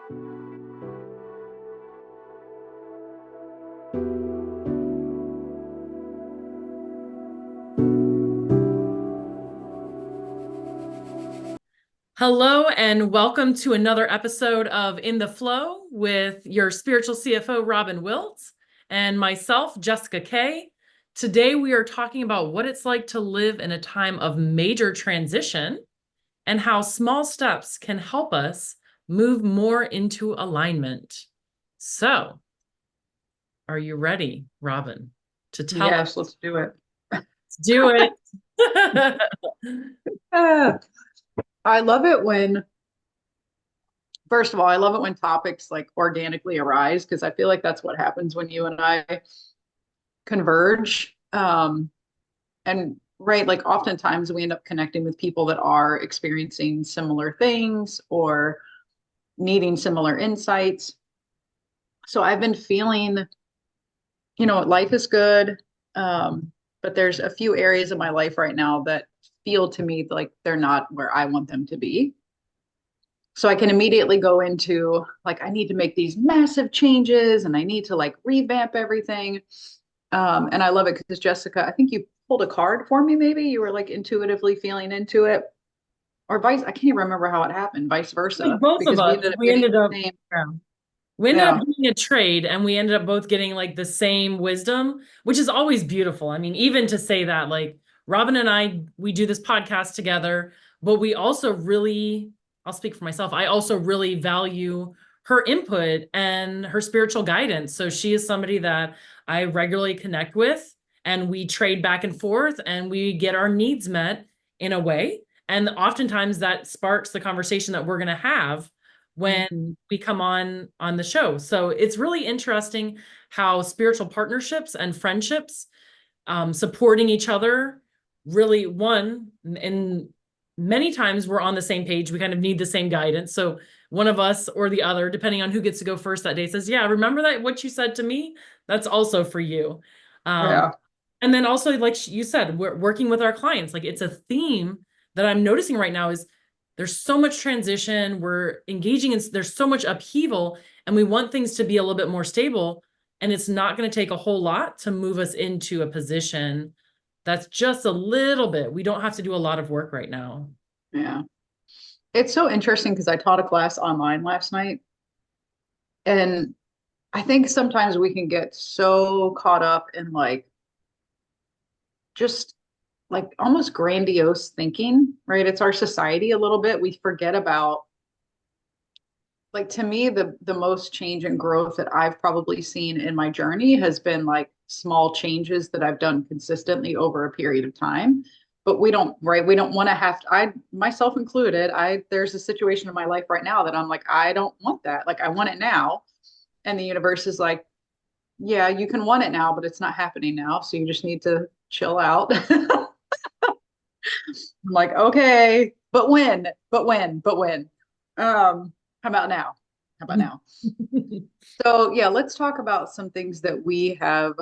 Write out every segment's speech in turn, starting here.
Hello and welcome to another episode of In the Flow with your spiritual CFO, Wilt, and myself, Jessica Kay. Today we are talking about what it's like to live in a time of major transition and how small steps can help us move more into alignment. So, are you ready, Robin, to tell us? Yes, let's do it. Let's do it. I love it when, first of all, I love it when topics like organically arise because I feel like that's what happens when you and I converge. And right, like oftentimes we end up connecting with people that are experiencing similar things or needing similar insights. So I've been feeling, life is good. But there's a few areas of my life right now that feel to me like they're not where I want them to be. So I can immediately go into like, I need to make these massive changes and I need to like revamp everything. And I love it because Jessica, I think you pulled a card for me. Maybe you were like intuitively feeling into it or vice. I can't even remember how it happened, vice versa, Like both of because we us, ended up we getting ended the up. same. Yeah. We ended Yeah. up doing a trade and we ended up both getting like the same wisdom, which is always beautiful. I mean, even to say that, like Robin and I, we do this podcast together, but we also really, I'll speak for myself, I also really value her input and her spiritual guidance. So she is somebody that I regularly connect with and we trade back and forth and we get our needs met in a way. And oftentimes that sparks the conversation that we're going to have when we come on the show. So it's really interesting how spiritual partnerships and friendships, supporting each other, really and many times we're on the same page. We kind of need the same guidance. So one of us or the other, depending on who gets to go first that day, says, yeah, remember that what you said to me? That's also for you. Yeah. And then also, like you said, we're working with our clients. Like it's a theme that I'm noticing right now is there's so much transition. We're engaging in, there's so much upheaval, and we want things to be a little bit more stable. And it's not going to take a whole lot to move us into a position that's just a little bit. We don't have to do a lot of work right now. Yeah. It's so interesting because I taught a class online last night. And I think sometimes we can get so caught up in like just like almost grandiose thinking, right? It's our society a little bit. We forget about like to me the most change and growth that I've probably seen in my journey has been like small changes that I've done consistently over a period of time. But we don't, right? We don't want to have to, I myself included, there's a situation in my life right now that I'm like, I don't want that. Like I want it now. And the universe is like, yeah, you can want it now, but it's not happening now. So you just need to chill out. I'm like, okay, but when, but when, but when? How about now? How about now? So yeah, let's talk about some things that we have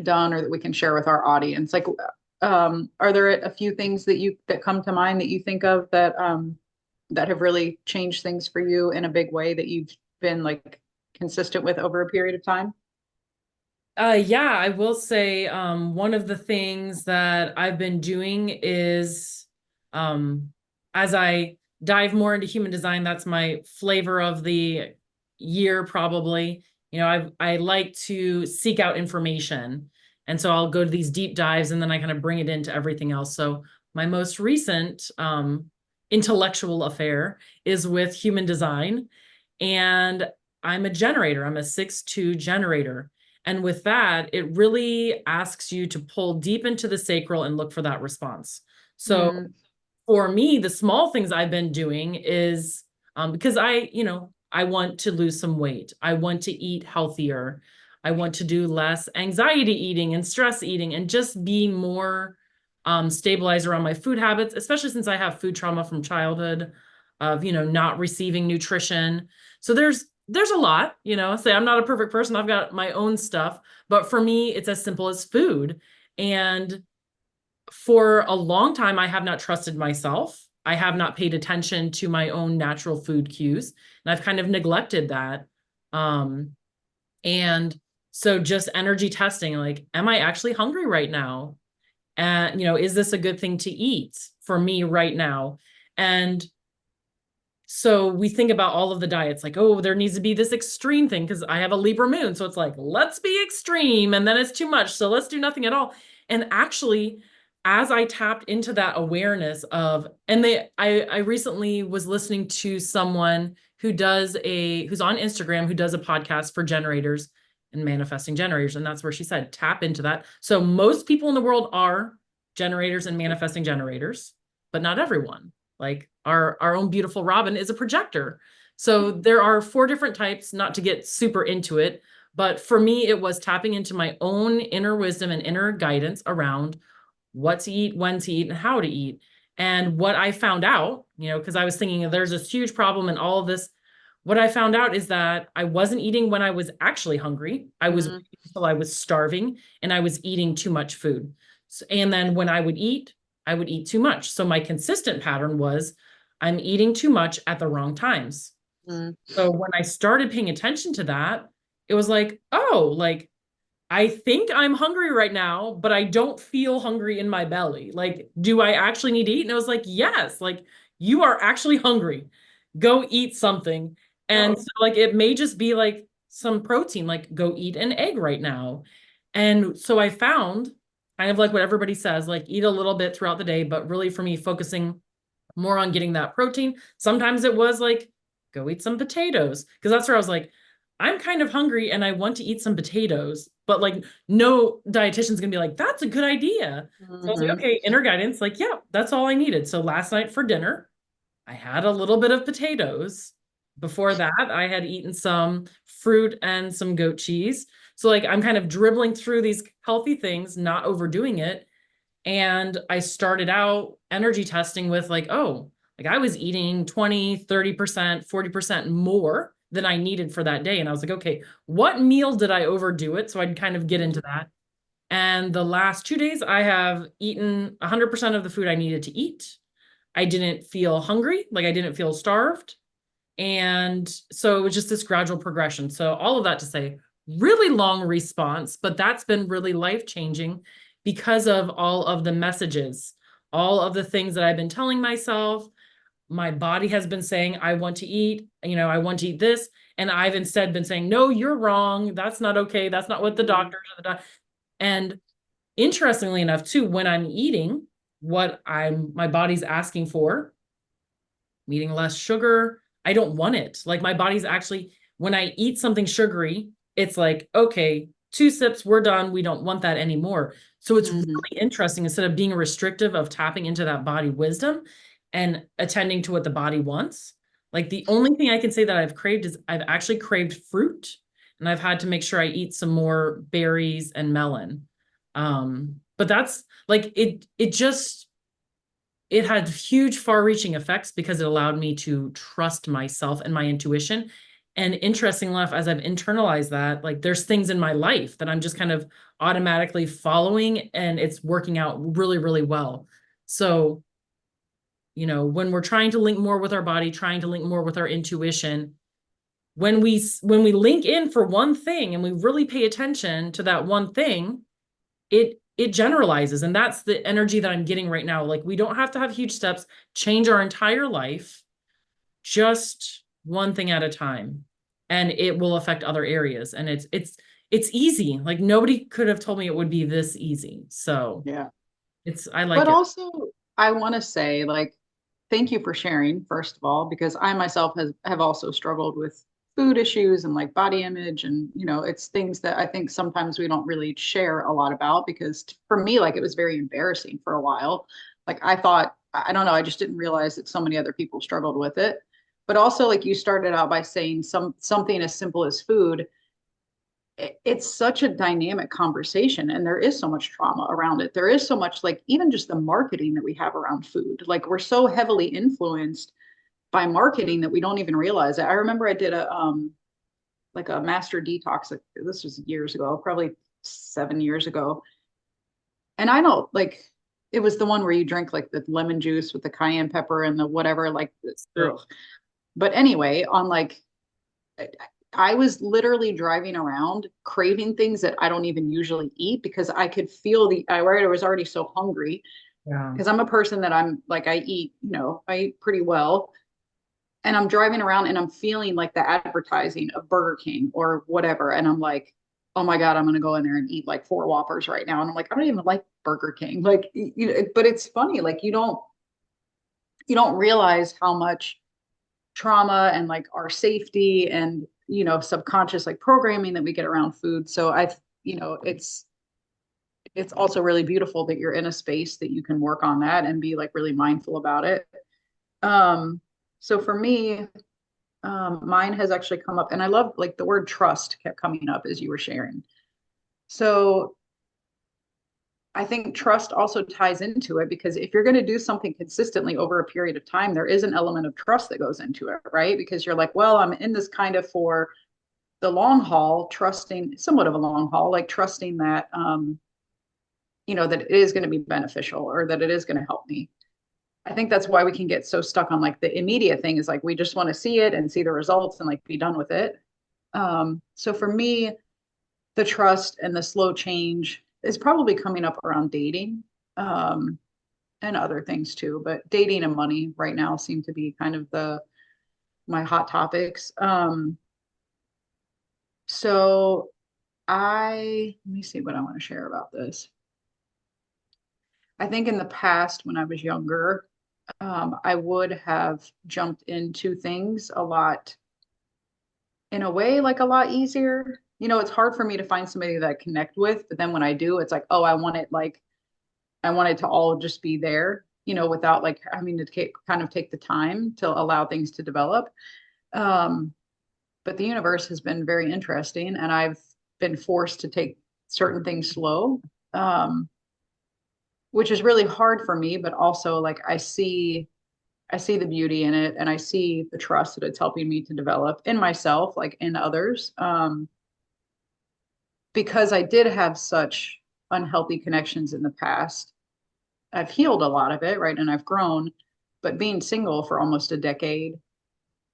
done or that we can share with our audience. Like, are there a few things that come to mind that you think of that have really changed things for you in a big way that you've been like consistent with over a period of time? Yeah, I will say one of the things that I've been doing is as I dive more into human design, that's my flavor of the year probably. You know, I like to seek out information. And so I'll go to these deep dives and then I kind of bring it into everything else. So my most recent intellectual affair is with human design. And I'm a generator. I'm a 6-2 generator. And with that, it really asks you to pull deep into the sacral and look for that response. So for me, the small things I've been doing is because I want to lose some weight. I want to eat healthier. I want to do less anxiety eating and stress eating and just be more stabilized around my food habits, especially since I have food trauma from childhood of, not receiving nutrition. So there's a lot, say I'm not a perfect person. I've got my own stuff, but for me, it's as simple as food. And for a long time, I have not trusted myself. I have not paid attention to my own natural food cues, and I've kind of neglected that. Um, and so just energy testing, like, am I actually hungry right now? And, is this a good thing to eat for me right now? And so we think about all of the diets like, oh, there needs to be this extreme thing because I have a Libra moon. So it's like, let's be extreme. And then it's too much. So let's do nothing at all. And actually, as I tapped into that awareness of, and I recently was listening to someone who's on Instagram, who does a podcast for generators and manifesting generators. And that's where she said, tap into that. So most people in the world are generators and manifesting generators, but not everyone. Like our own beautiful Robin is a projector. So there are 4 different types, not to get super into it, but for me, it was tapping into my own inner wisdom and inner guidance around what to eat, when to eat, and how to eat. And what I found out, because I was thinking there's this huge problem in all of this. What I found out is that I wasn't eating when I was actually hungry. I was Mm-hmm. waiting until I was starving and I was eating too much food. And then when I would eat, I would eat too much. So my consistent pattern was I'm eating too much at the wrong times. Mm-hmm. So when I started paying attention to that, it was like, oh, like I think I'm hungry right now, but I don't feel hungry in my belly. Like, do I actually need to eat? And it was like, yes, like you are actually hungry. Go eat something. And so like it may just be like some protein, like go eat an egg right now. And so I found kind of like what everybody says, like eat a little bit throughout the day, but really for me, focusing more on getting that protein. Sometimes it was like, go eat some potatoes. Because that's where I was like, I'm kind of hungry and I want to eat some potatoes, but like no dietitian's gonna be like, that's a good idea. So I was like, Mm-hmm. okay, inner guidance, like, yeah, that's all I needed. So last night for dinner, I had a little bit of potatoes. Before that, I had eaten some fruit and some goat cheese. So like I'm kind of dribbling through these healthy things, not overdoing it. And I started out energy testing with like, oh, like I was eating 20, 30%, 40% more than I needed for that day. And I was like, okay, what meal did I overdo it? So I'd kind of get into that. And the last 2 days, I have eaten 100% of the food I needed to eat. I didn't feel hungry, like I didn't feel starved. And so it was just this gradual progression. So all of that to say, really long response, but that's been really life changing because of all of the messages, all of the things that I've been telling myself. My body has been saying, I want to eat, I want to eat this. And I've instead been saying, no, you're wrong. That's not okay. That's not what the doctors or the doc. And interestingly enough, too, when I'm eating what my body's asking for, I'm eating less sugar. I don't want it. Like my body's actually, when I eat something sugary, it's like, okay, 2 sips, we're done. We don't want that anymore. So it's Mm-hmm. really interesting instead of being restrictive of tapping into that body wisdom and attending to what the body wants. Like the only thing I can say that I've craved is I've actually craved fruit and I've had to make sure I eat some more berries and melon. But that's like it had huge far-reaching effects because it allowed me to trust myself and my intuition. And interesting enough, as I've internalized that, like there's things in my life that I'm just kind of automatically following and it's working out really, really well. So, when we're trying to link more with our body, trying to link more with our intuition, when we link in for one thing and we really pay attention to that one thing, it generalizes, and that's the energy that I'm getting right now. Like we don't have to have huge steps, change our entire life, just one thing at a time, and it will affect other areas. And it's easy. Like nobody could have told me it would be this easy. So Yeah. I like But it. also, I want to say, like, thank you for sharing, first of all, because I myself have also struggled with food issues and like body image. And, it's things that I think sometimes we don't really share a lot about because for me, like, it was very embarrassing for a while. Like, I thought, I don't know, I just didn't realize that so many other people struggled with it. But also, like, you started out by saying something as simple as food, it's such a dynamic conversation and there is so much trauma around it. There is so much, like, even just the marketing that we have around food, like we're so heavily influenced by marketing that we don't even realize it. I remember I did a master detox, like, this was years ago, probably 7 years ago, and I don't like, it was the one where you drink like the lemon juice with the cayenne pepper and the whatever, like, ugh. But anyway, on like, I was literally driving around craving things that I don't even usually eat because I could feel I was already so hungry Yeah. because I'm a person that I'm like, I eat, I eat pretty well. And I'm driving around and I'm feeling like the advertising of Burger King or whatever. And I'm like, oh my God, I'm going to go in there and eat like 4 Whoppers right now. And I'm like, I don't even like Burger King. Like, but it's funny. Like you don't realize how much trauma and like our safety and, subconscious like programming that we get around food. So it's also really beautiful that you're in a space that you can work on that and be like really mindful about it. So for me, mine has actually come up, and I love like the word trust kept coming up as you were sharing. So I think trust also ties into it because if you're going to do something consistently over a period of time, there is an element of trust that goes into it, right? Because you're like, well, I'm in this kind of for the long haul, trusting somewhat of a long haul, like trusting that, that it is going to be beneficial or that it is going to help me. I think that's why we can get so stuck on like the immediate thing is like we just want to see it and see the results and like be done with it. So for me, the trust and the slow change is probably coming up around dating, and other things too. But dating and money right now seem to be kind of the my hot topics. So let me see what I want to share about this. I think in the past, when I was younger, I would have jumped into things a lot, in a way, like a lot easier. It's hard for me to find somebody that I connect with, but then when I do, it's like, oh, I want it to all just be there, without like having to kind of take the time to allow things to develop. Um, but the universe has been very interesting, and I've been forced to take certain things slow, which is really hard for me. But also, like I see the beauty in it, and I see the trust that it's helping me to develop in myself, like in others. Because I did have such unhealthy connections in the past. I've healed a lot of it, right? And I've grown, but being single for almost a decade,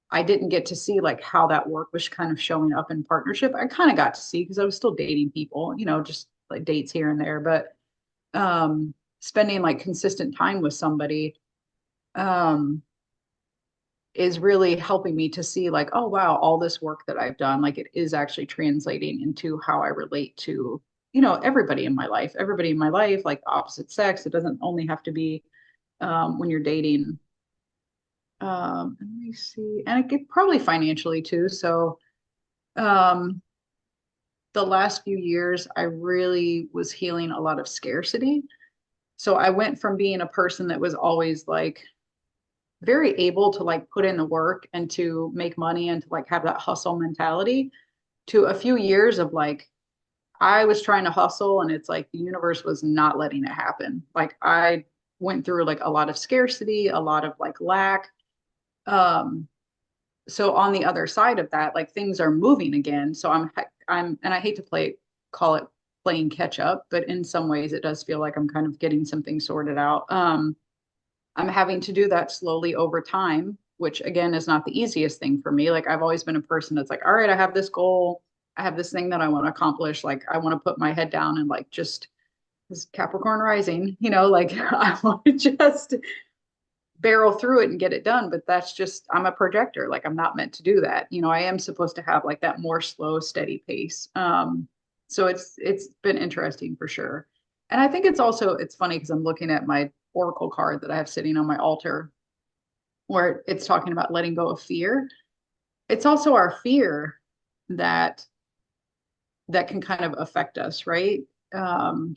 I didn't get to see like how that work was kind of showing up in partnership. I kind of got to see because I was still dating people, just like dates here and there, but spending like consistent time with somebody um is really helping me to see like, oh wow, all this work that I've done, like it is actually translating into how I relate to, everybody in my life, like opposite sex. It doesn't only have to be when you're dating. Let me see, and it get probably financially too. So um, the last few years, I really was healing a lot of scarcity. So I went from being a person that was always like very able to like put in the work and to make money and to like have that hustle mentality to a few years of like I was trying to hustle and it's like the universe was not letting it happen. Like I went through like a lot of scarcity, a lot of like lack. Um, so on the other side of that, like things are moving again. So and I hate to call it playing catch up, but in some ways it does feel like I'm kind of getting something sorted out. I'm having to do that slowly over time, which again is not the easiest thing for me. Like I've always been a person that's like, all right, I have this goal. I have this thing that I want to accomplish. Like I want to put my head down and like just this Capricorn rising, like I want to just barrel through it and get it done. But that's just, I'm a projector. Like I'm not meant to do that. I am supposed to have like that more slow, steady pace. So it's been interesting for sure. And I think it's funny because I'm looking at my oracle card that I have sitting on my altar where it's talking about letting go of fear. It's also our fear that can kind of affect us, right? Um,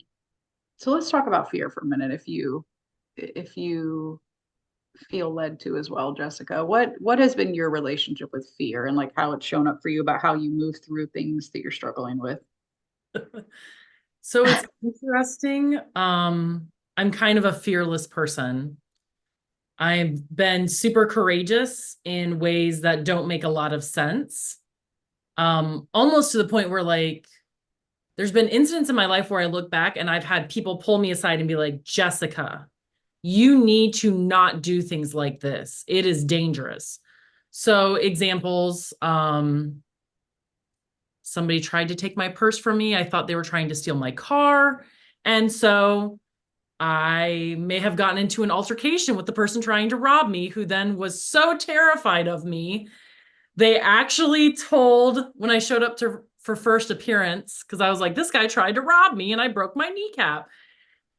so let's talk about fear for a minute if you feel led to as well, Jessica. What has been your relationship with fear and like how it's shown up for you about how you move through things that you're struggling with? So it's interesting. I'm kind of a fearless person. I've been super courageous in ways that don't make a lot of sense. Almost to the point where like there's been incidents in my life where I look back and I've had people pull me aside and be like, Jessica, you need to not do things like this. It is dangerous. So examples, somebody tried to take my purse from me. I thought they were trying to steal my car. And so I may have gotten into an altercation with the person trying to rob me, who then was so terrified of me. They actually told when I showed up for first appearance, because I was like, this guy tried to rob me and I broke my kneecap.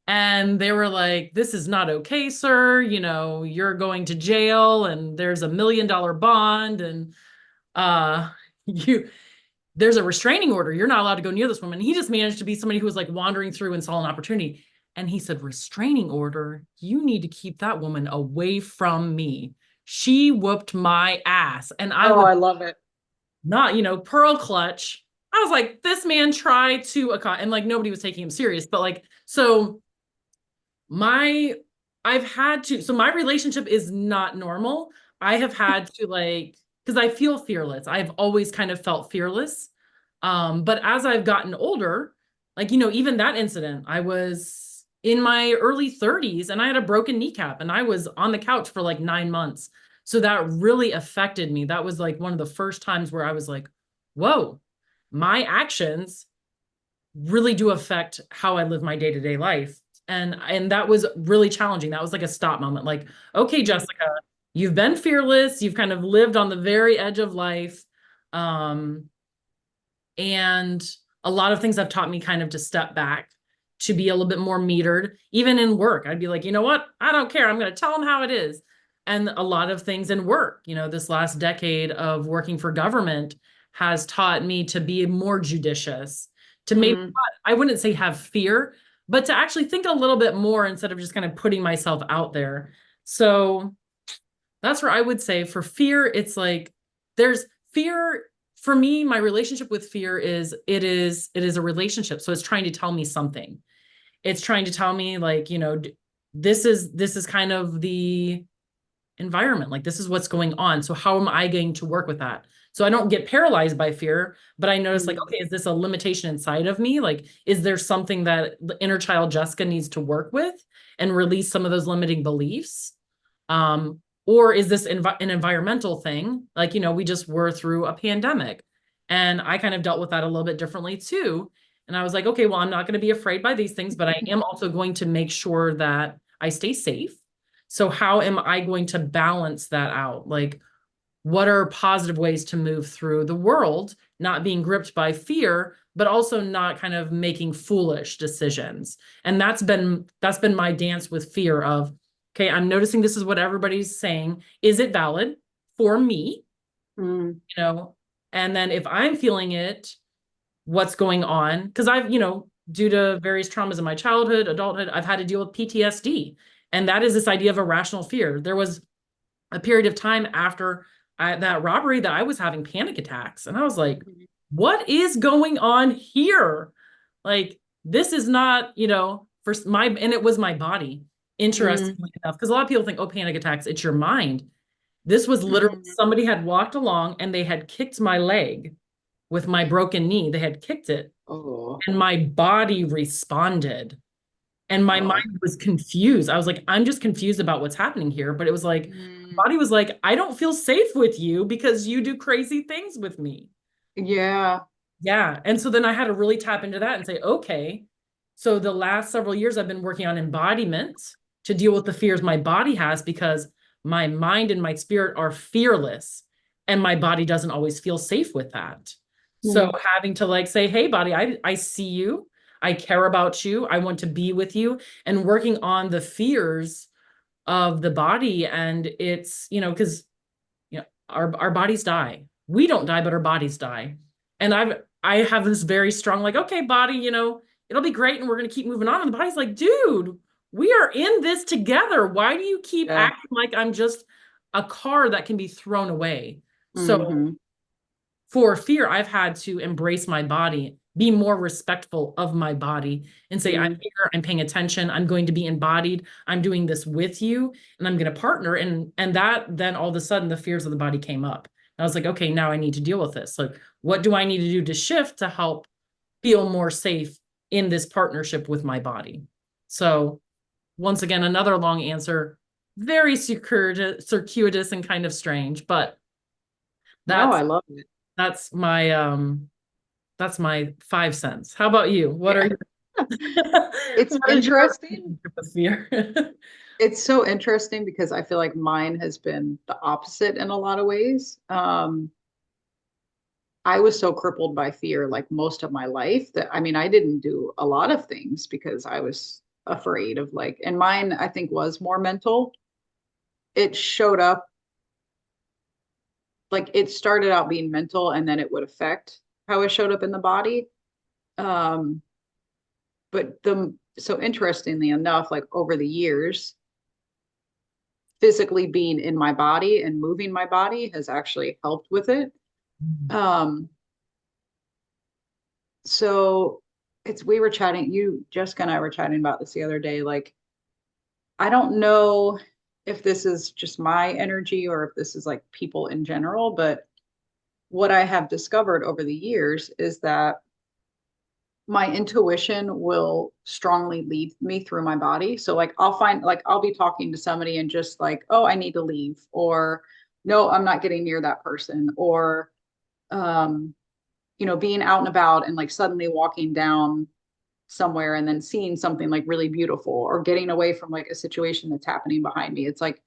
And they were like, this is not okay, sir. You know, you're going to jail and there's $1 million bond and you there's a restraining order. You're not allowed to go near this woman. He just managed to be somebody who was like wandering through and saw an opportunity. And he said, restraining order, you need to keep that woman away from me. She whooped my ass. And I Oh, was I love it. not, pearl clutch. I was like, this man tried to, and like nobody was taking him serious. But like, so my, I've had to, so my relationship is not normal. I have had to like, because I feel fearless. I've always kind of felt fearless. But as I've gotten older, like, even that incident, I was in my early 30s and I had a broken kneecap and I was on the couch for like 9 months. So that really affected me. That was like one of the first times where I was like, whoa, my actions really do affect how I live my day-to-day life. And that was really challenging. That was like a stop moment. Like, okay, Jessica, you've been fearless. You've kind of lived on the very edge of life. And a lot of things have taught me kind of to step back, to be a little bit more metered. Even in work, I'd be like, you know what? I don't care. I'm going to tell them how it is. And a lot of things in work, this last decade of working for government has taught me to be more judicious, to maybe, Mm. I wouldn't say have fear, but to actually think a little bit more instead of just kind of putting myself out there. So that's where I would say for fear, it's like there's fear. For me, my relationship with fear is it is a relationship. So it's trying to tell me something. It's trying to tell me like, this is kind of the environment. Like this is what's going on. So how am I going to work with that? So I don't get paralyzed by fear, but I notice like, Mm. okay, is this a limitation inside of me? Like, is there something that the inner child Jessica needs to work with and release some of those limiting beliefs? Or is this an environmental thing? Like, we just were through a pandemic and I kind of dealt with that a little bit differently too. And I was like, okay, well, I'm not going to be afraid by these things, but I am also going to make sure that I stay safe. So how am I going to balance that out? Like, what are positive ways to move through the world, not being gripped by fear, but also not kind of making foolish decisions? And that's been my dance with fear of, okay, I'm noticing this is what everybody's saying. Is it valid for me? Mm. You know, and then if I'm feeling it, what's going on? Because due to various traumas in my childhood, adulthood, I've had to deal with PTSD. And that is this idea of irrational fear. There was a period of time after that robbery that I was having panic attacks. And I was like, Mhm. what is going on here? Like, this is not, and it was my body, Mm. interestingly enough, because a lot of people think, oh, panic attacks, it's your mind. This was literally Mm. somebody had walked along and they had kicked my leg with my broken knee. They had kicked it Oh, and my body responded. And my oh. mind was confused. I was like, I'm just confused about what's happening here. But it was like, Mm. body was like, I don't feel safe with you because you do crazy things with me. Yeah. Yeah. And so then I had to really tap into that and say, okay. So the last several years I've been working on embodiment to deal with the fears my body has because my mind and my spirit are fearless and my body doesn't always feel safe with that. So Mm. having to like say, hey, body, I see you. I care about you. I want to be with you and working on the fears of the body. And it's, because our bodies die. We don't die, but our bodies die. And I have this very strong, like, okay, body, it'll be great and we're gonna keep moving on. And the body's like, dude, we are in this together. Why do you keep Yeah. acting like I'm just a car that can be thrown away? So Hmm. for fear, I've had to embrace my body, be more respectful of my body, and say, I'm Mm. here, I'm paying attention, I'm going to be embodied, I'm doing this with you, and I'm going to partner. And that then all of a sudden the fears of the body came up. I was like, okay, now I need to deal with this. Like, what do I need to do to shift to help feel more safe in this partnership with my body. So once again, another long answer, very circuitous and kind of strange, but No, that's I love it. that's my that's my 5 cents. How about you? What are Yeah. you It's what is your interesting. relationship with fear? It's so interesting because I feel like mine has been the opposite in a lot of ways. I was so crippled by fear like most of my life that I mean, I didn't do a lot of things because I was afraid of like, and mine I think was more mental. It showed up like it started out being mental and then it would affect how it showed up in the body. Um, but the so interestingly enough, like over the years, physically being in my body and moving my body has actually helped with it. Um, so it's we were chatting, Jessica and I were chatting about this the other day. Like, I don't know if this is just my energy or if this is like people in general, but what I have discovered over the years is that my intuition will strongly lead me through my body. So like I'll find like I'll be talking to somebody and just like, oh, I need to leave, or no, I'm not getting near that person, or um, being out and about and like suddenly walking down somewhere and then seeing something like really beautiful or getting away from like a situation that's happening behind me. It's like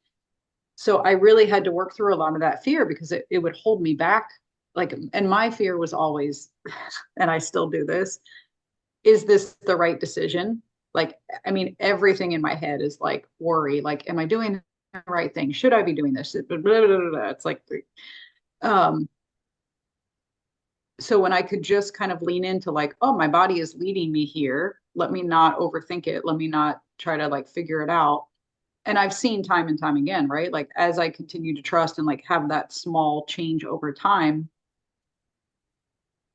so I really had to work through a lot of that fear because it would hold me back. Like, and my fear was always, and I still do this, is this the right decision? Like, I mean, everything in my head is like worry, like, am I doing the right thing? Should I be doing this? Blah, blah, blah, blah. It's like, um, so when I could just kind of lean into like, oh, my body is leading me here. Let me not overthink it. Let me not try to like figure it out. And I've seen time and time again, right? Like as I continue to trust and like have that small change over time,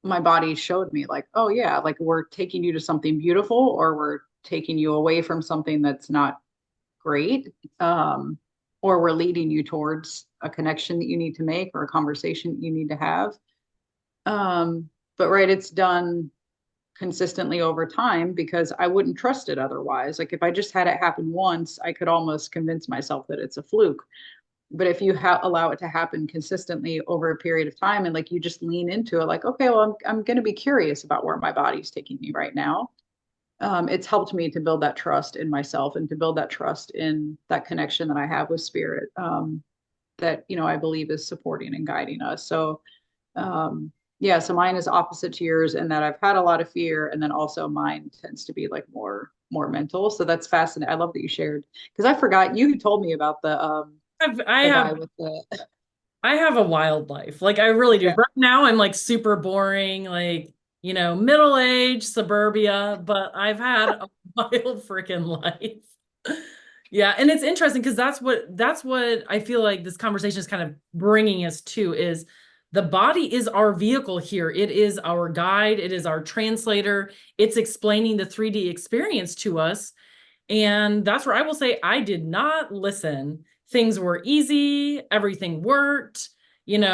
my body showed me like, oh yeah, like we're taking you to something beautiful or we're taking you away from something that's not great. Or we're leading you towards a connection that you need to make or a conversation that you need to have. Um, but right, it's done consistently over time because I wouldn't trust it otherwise. Like if I just had it happen once, I could almost convince myself that it's a fluke. But if you allow it to happen consistently over a period of time and like you just lean into it, like, okay, well, I'm going to be curious about where my body's taking me right now. It's helped me to build that trust in myself and to build that trust in that connection that I have with spirit, that, I believe is supporting and guiding us. So, yeah, so mine is opposite to yours in that I've had a lot of fear, and then also mine tends to be like more mental. So that's fascinating. I love that you shared because I forgot you told me about I've, I the have guy with the I have a wild life. Like I really do. yeah. Right now I'm like super boring, like, middle-aged suburbia, but I've had a wild freaking life. Yeah, and it's interesting because that's what I feel like this conversation is kind of bringing us to is the body is our vehicle here. It is our guide, it is our translator. It's explaining the 3D experience to us. And that's where I will say I did not listen. Things were easy, everything worked, and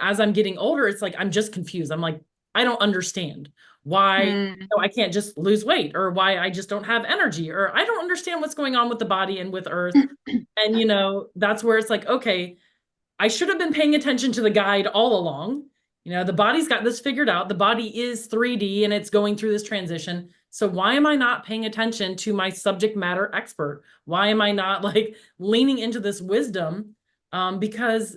as I'm getting older, it's like I'm just confused. I'm like, I don't understand why Mm. I can't just lose weight or why I just don't have energy or I don't understand what's going on with the body and with earth. And that's where it's like, okay, I should have been paying attention to the guide all along. The body's got this figured out. The body is 3D and it's going through this transition. So why am I not paying attention to my subject matter expert? Why am I not like leaning into this wisdom? Because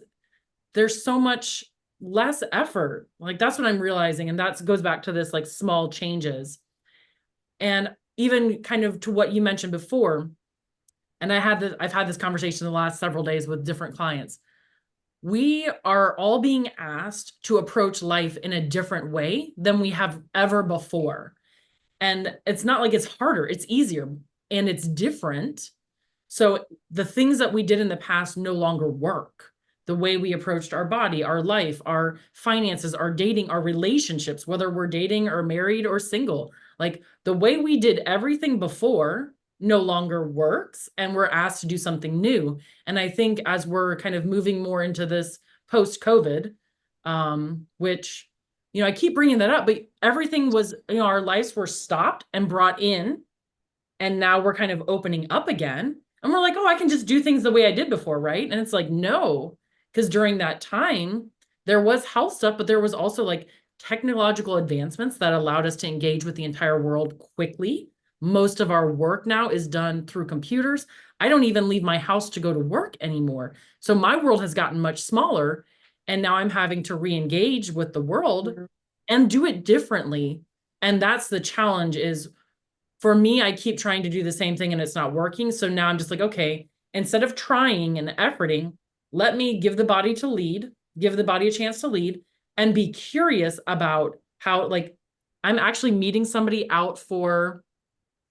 there's so much less effort. Like that's what I'm realizing. And that goes back to this like small changes. And even kind of to what you mentioned before, and I've had this conversation the last several days with different clients. We are all being asked to approach life in a different way than we have ever before. And it's not like it's harder, it's easier and it's different. So the things that we did in the past no longer work. The way we approached our body, our life, our finances, our dating, our relationships, whether we're dating or married or single, like the way we did everything before no longer works and we're asked to do something new. And I think as we're kind of moving more into this post-COVID, which I keep bringing that up, but everything was, our lives were stopped and brought in, and now we're kind of opening up again. And we're like, oh, I can just do things the way I did before, right? And it's like, no, because during that time, there was health stuff, but there was also like technological advancements that allowed us to engage with the entire world quickly. Most of our work now is done through computers. I don't even leave my house to go to work anymore. So my world has gotten much smaller. And now I'm having to re-engage with the world Mhm. and do it differently. And that's the challenge is for me, I keep trying to do the same thing and it's not working. So now I'm just like, okay, instead of trying and efforting, let me give the body to lead, give the body a chance to lead and be curious about how, like, I'm actually meeting somebody out for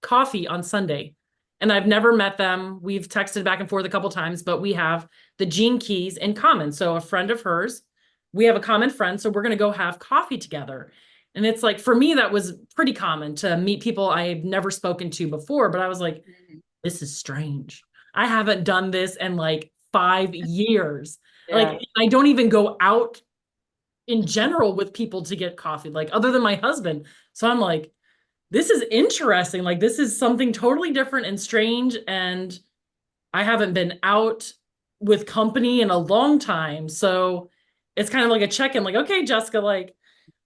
coffee on Sunday. And I've never met them. We've texted back and forth a couple times, but we have the gene keys in common. So a friend of hers, we have a common friend. So we're going to go have coffee together. And it's like, for me, that was pretty common to meet people I've never spoken to before. But I was like, Mhm. this is strange. I haven't done this in like 5 years. Yeah. Like, I don't even go out in general with people to get coffee, like, other than my husband. So I'm like, this is interesting. Like, this is something totally different and strange. And I haven't been out with company in a long time. So it's kind of like a check-in, like, okay, Jessica, like,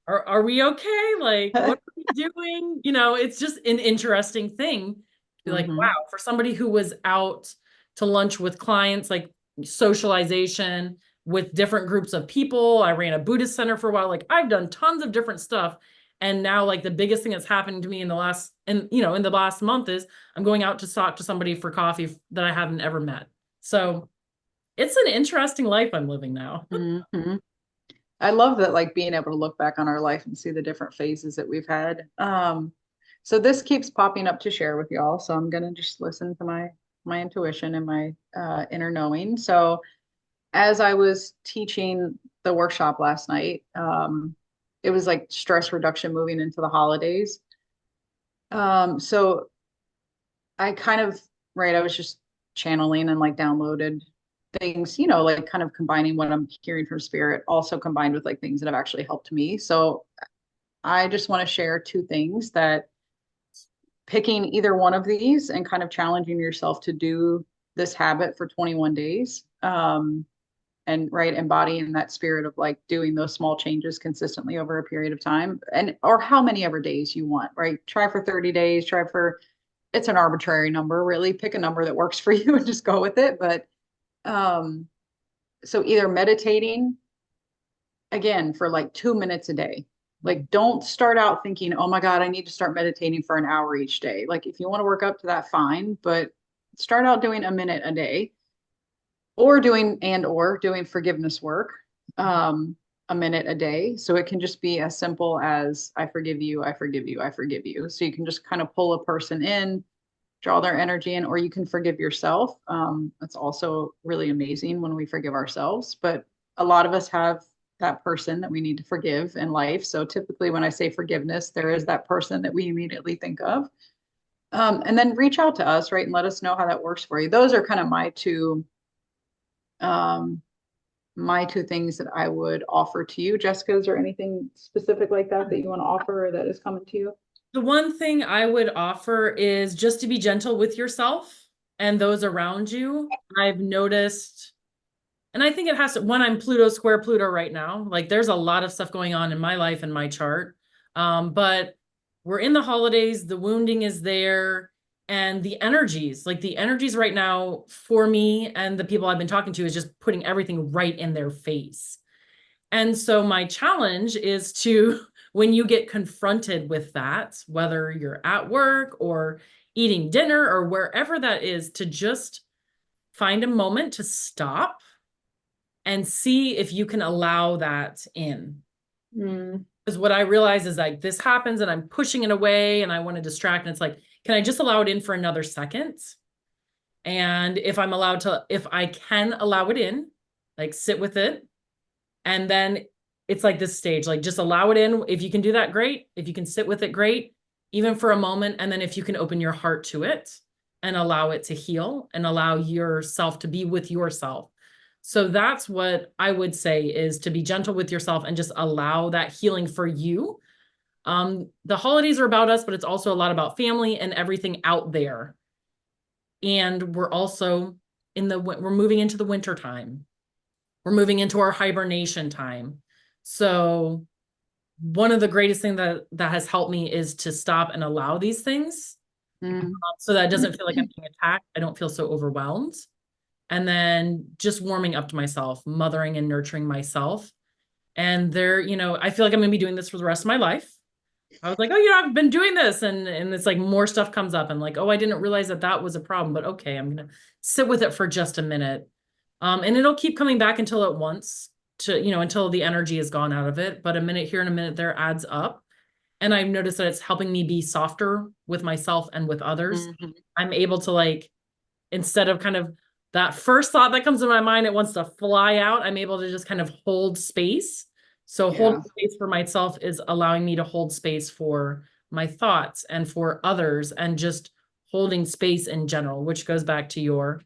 are we okay? Like, what are we doing? It's just an interesting thing. Be like, wow, Hmm. for somebody who was out to lunch with clients, like socialization with different groups of people. I ran a Buddhist center for a while. Like, I've done tons of different stuff. And now, like, the biggest thing that's happening to me in the last month is I'm going out to talk to somebody for coffee that I haven't ever met. So it's an interesting life I'm living now. Hmm. I love that, like being able to look back on our life and see the different phases that we've had. So this keeps popping up to share with y'all. So I'm gonna just listen to my intuition and my inner knowing. So as I was teaching the workshop last night, it was like stress reduction moving into the holidays. So I kind of, right, I was just channeling and like downloaded things, like kind of combining what I'm hearing from spirit, also combined with like things that have actually helped me. So I just want to share two things that picking either one of these and kind of challenging yourself to do this habit for 21 days. And right, embodying that spirit of like doing those small changes consistently over a period of time and or how many ever days you want, right? Try for 30 days, try for it's an arbitrary number, really. Pick a number that works for you and just go with it. But um, so either meditating again for like 2 minutes a day. Like, don't start out thinking, oh my God, I need to start meditating for an hour each day. Like, if you want to work up to that, fine, but start out doing a minute a day or doing forgiveness work, um, a minute a day. So it can just be as simple as I forgive you, I forgive you, I forgive you. So you can just kind of pull a person in, draw their energy in, or you can forgive yourself. That's also really amazing when we forgive ourselves. But a lot of us have that person that we need to forgive in life. So typically, when I say forgiveness, there is that person that we immediately think of. And then reach out to us, right, and let us know how that works for you. Those are kind of um, my two things that I would offer to you. Jessica, is there anything specific like that that you want to offer or that is coming to you? The one thing I would offer is just to be gentle with yourself and those around you. I've noticed, and I think it has to, one, I'm Pluto square Pluto right now. Like, there's a lot of stuff going on in my life and my chart. But we're in the holidays, the wounding is there, and the energies right now for me and the people I've been talking to is just putting everything right in their face. And so my challenge is to, when you get confronted with that, whether you're at work or eating dinner or wherever that is, to just find a moment to stop and see if you can allow that in. Mm, Because what I realize is like this happens and I'm pushing it away and I want to distract. And it's like, can I just allow it in for another second? And if I can allow it in, like sit with it. And then it's like this stage, like just allow it in. If you can do that, great. If you can sit with it, great, even for a moment. And then if you can open your heart to it and allow it to heal and allow yourself to be with yourself. So that's what I would say, is to be gentle with yourself and just allow that healing for you. The holidays are about us, but it's also a lot about family and everything out there. And we're also we're moving into the winter time. We're moving into our hibernation time. So one of the greatest things that has helped me is to stop and allow these things, Mm. so that it doesn't feel like I'm being attacked. I don't feel so overwhelmed. And then just warming up to myself, mothering and nurturing myself. And I feel like I'm going to be doing this for the rest of my life. I was like, oh, I've been doing this. And it's like more stuff comes up and like, oh, I didn't realize that was a problem, but okay, I'm going to sit with it for just a minute. And it'll keep coming back until it wants to, until the energy is gone out of it. But a minute here and a minute there adds up. And I've noticed that it's helping me be softer with myself and with others. Mhm. I'm able to, like, instead of kind of that first thought that comes to my mind, it wants to fly out, I'm able to just kind of hold space. So Yeah. holding space for myself is allowing me to hold space for my thoughts and for others, and just holding space in general, which goes back to your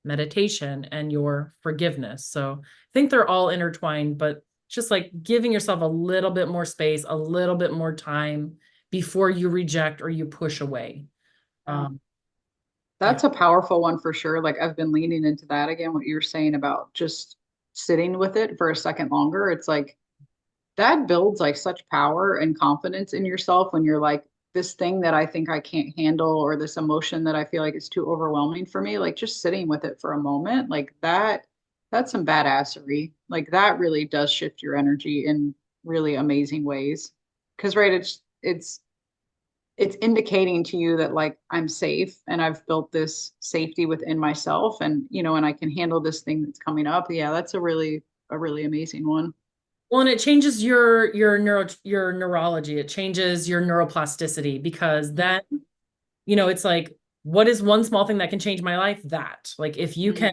meditation and your forgiveness. So I think they're all intertwined, but just like giving yourself a little bit more space, a little bit more time before you reject or you push away. Yeah. Um, yeah. That's a powerful one for sure. Like I've been leaning into that again, what you're saying about just sitting with it for a second longer. It's like that builds like such power and confidence in yourself when you're like, this thing that I think I can't handle, or this emotion that I feel like is too overwhelming for me, like just sitting with it for a moment, like that's some badassery. Like that really does shift your energy in really amazing ways. Cause right, it's indicating to you that like I'm safe and I've built this safety within myself, and and I can handle this thing that's coming up. Yeah, that's a really amazing one. Well, and it changes your neurology. It changes your neuroplasticity, because then, it's like, what is one small thing that can change my life? That, like, if you Mhm. can,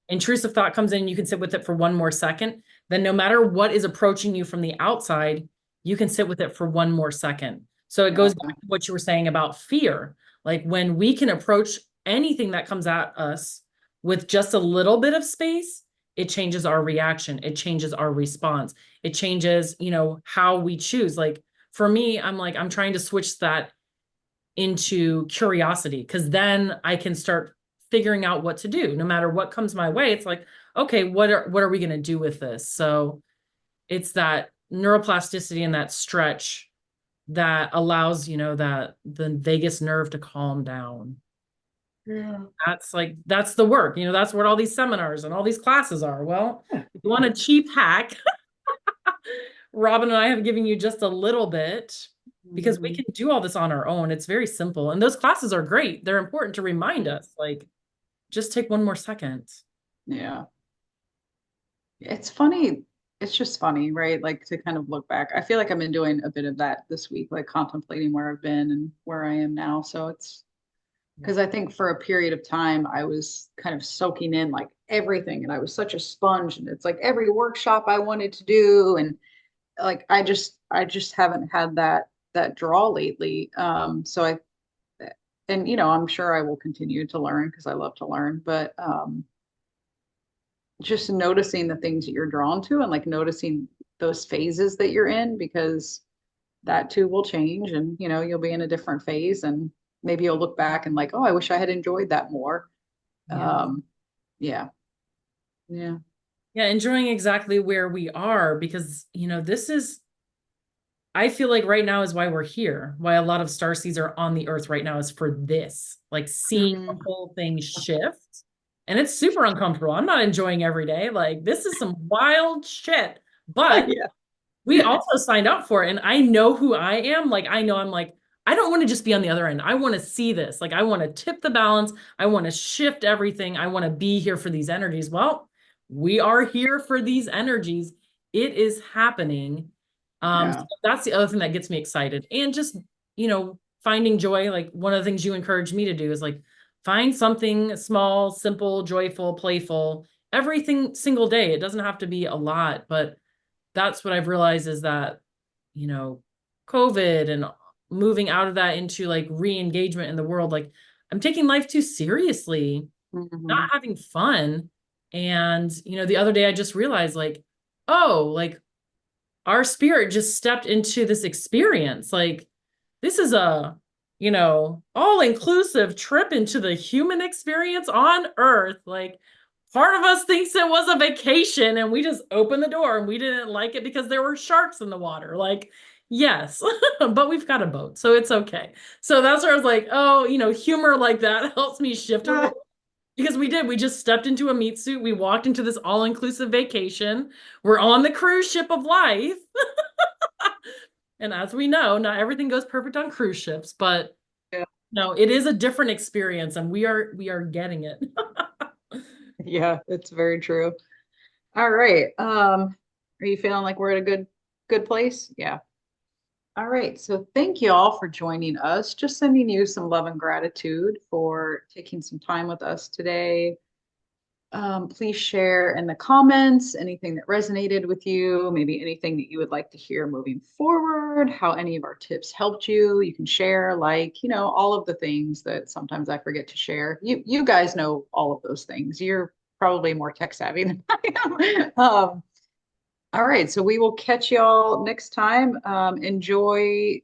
intrusive thought comes in, you can sit with it for one more second, then no matter what is approaching you from the outside, you can sit with it for one more second. So it Yeah. goes back to what you were saying about fear. Like, when we can approach anything that comes at us with just a little bit of space, it changes our reaction. It changes our response. It changes, how we choose. Like, for me, I'm like, I'm trying to switch that into curiosity, because then I can start figuring out what to do. No matter what comes my way, it's like, okay, what are we going to do with this? So it's that neuroplasticity and that stretch that allows, that the vagus nerve to calm down. Yeah. That's the work. That's what all these seminars and all these classes are. Well, if you want a cheap hack, Robin and I have given you just a little bit, because we Mhm. can do all this on our own. It's very simple. And those classes are great. They're important to remind us, like, just take one more second. Yeah. It's funny. It's just funny, right? Like to kind of look back. I feel like I've been doing a bit of that this week, like contemplating where I've been and where I am now. So it's Yeah. because I think for a period of time I was kind of soaking in like everything, and I was such a sponge, and it's like every workshop I wanted to do, and like I just haven't had that draw lately. So I and I'm sure I will continue to learn because I love to learn, but just noticing the things that you're drawn to, and like noticing those phases that you're in, because that too will change, and you'll be in a different phase, and maybe you'll look back and like, oh, I wish I had enjoyed that more. Yeah. Yeah, yeah. Yeah. Enjoying exactly where we are, because, I feel like right now is why we're here. Why a lot of star seeds are on the earth right now is for this, like seeing the Mm. whole thing shift. And it's super uncomfortable. I'm not enjoying every day. Like, this is some wild shit. But Yeah, we also signed up for it. And I know who I am. Like, I know I'm like, I don't want to just be on the other end. I want to see this. Like, I want to tip the balance. I want to shift everything. I want to be here for these energies. Well, we are here for these energies. It is happening. So yeah, that's the other thing that gets me excited. And just, finding joy. Like, one of the things you encourage me to do is like, find something small, simple, joyful, playful, everything single day. It doesn't have to be a lot, but that's what I've realized, is that, you know, COVID and moving out of that into like re-engagement in the world, like, I'm taking life too seriously, not hmm having fun. And, the other day I just realized like, oh, like our spirit just stepped into this experience. Like this is a, all inclusive trip into the human experience on Earth. Like part of us thinks it was a vacation and we just opened the door and we didn't like it because there were sharks in the water. Like, yes, but we've got a boat, so it's okay. So that's where I was like, oh, humor like that helps me shift a little because we just stepped into a meat suit. We walked into this all-inclusive vacation. We're on the cruise ship of life. And as we know, not everything goes perfect on cruise ships, but Yeah. no, it is a different experience and we are getting it. Yeah, it's very true. All right. Are you feeling like we're at a good place? Yeah. All right. So thank you all for joining us. Just sending you some love and gratitude for taking some time with us today. Please share in the comments anything that resonated with you, maybe anything that you would like to hear moving forward, how any of our tips helped you. You can share, like, all of the things that sometimes I forget to share. You guys know all of those things. You're probably more tech savvy than I am. All right, so we will catch y'all next time. Enjoy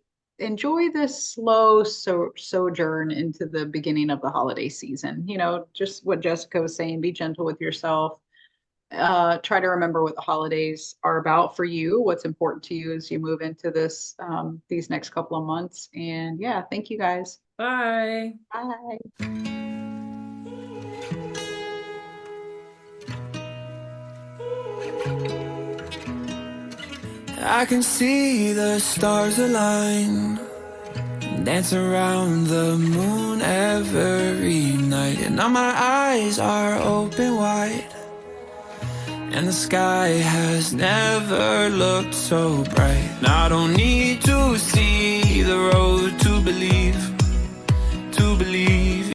this slow sojourn into the beginning of the holiday season. Just what Jessica was saying, be gentle with yourself. Try to remember what the holidays are about for you, what's important to you as you move into these next couple of months. And yeah, thank you guys. Bye. Bye. I can see the stars align, dance around the moon every night. And now my eyes are open wide, and the sky has never looked so bright. And I don't need to see the road to believe, to believe.